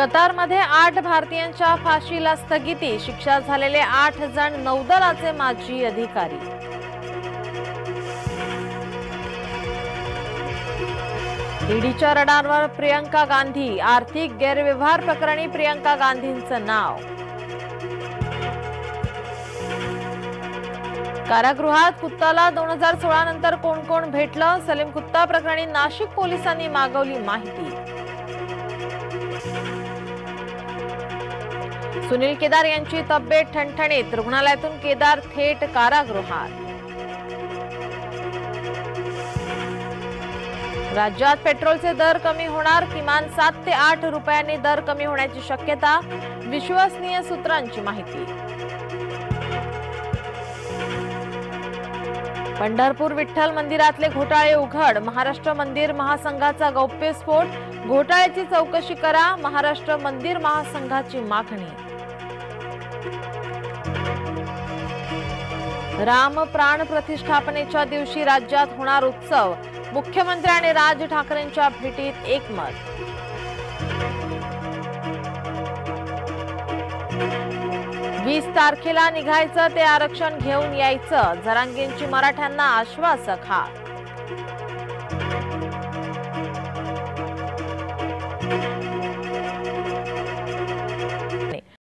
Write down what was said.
कतारमध्ये 8 भारतीयांच्या फाशीला स्थगिती, शिक्षा झालेले 8 जण नौदलाचे माजी अधिकारी। ईडीच्या रडारवर प्रियंका गांधी, आर्थिक गैरव्यवहार प्रकरणी प्रियंका गांधींचं नाव। कारागृहात कुत्ताला 2016 नंतर कोण कोण भेटलं, सलीम कुत्ता प्रकरणी नाशिक पोलिसांनी मागवली माहिती। सुनील केदार यांची तब्येत ठणठणीत, रुग्णालयातून केदार थेट कारागृहात। राज्यात पेट्रोलचे दर कमी होणार, किमान 7 ते 8 रुपयांनी दर कमी होण्याची शक्यता, विश्वसनीय सूत्रांची माहिती। पंढरपूर विठ्ठल मंदिरातले घोटाळे उघड, महाराष्ट्र मंदिर महासंघाचा गौप्यस्फोट, घोटाळ्याची चौकशी करा, महाराष्ट्र मंदिर महासंघाची मागणी। राम प्राण प्रतिष्ठापनेच्या दिवशी राज्यात होणार उत्सव, मुख्यमंत्री आणि राज ठाकरेंच्या भेटीत एकमत। 20 तारखेला निघायचं ते आरक्षण घेऊन यायचं, जरांगेंची मराठ्यांना आश्वासक हाक।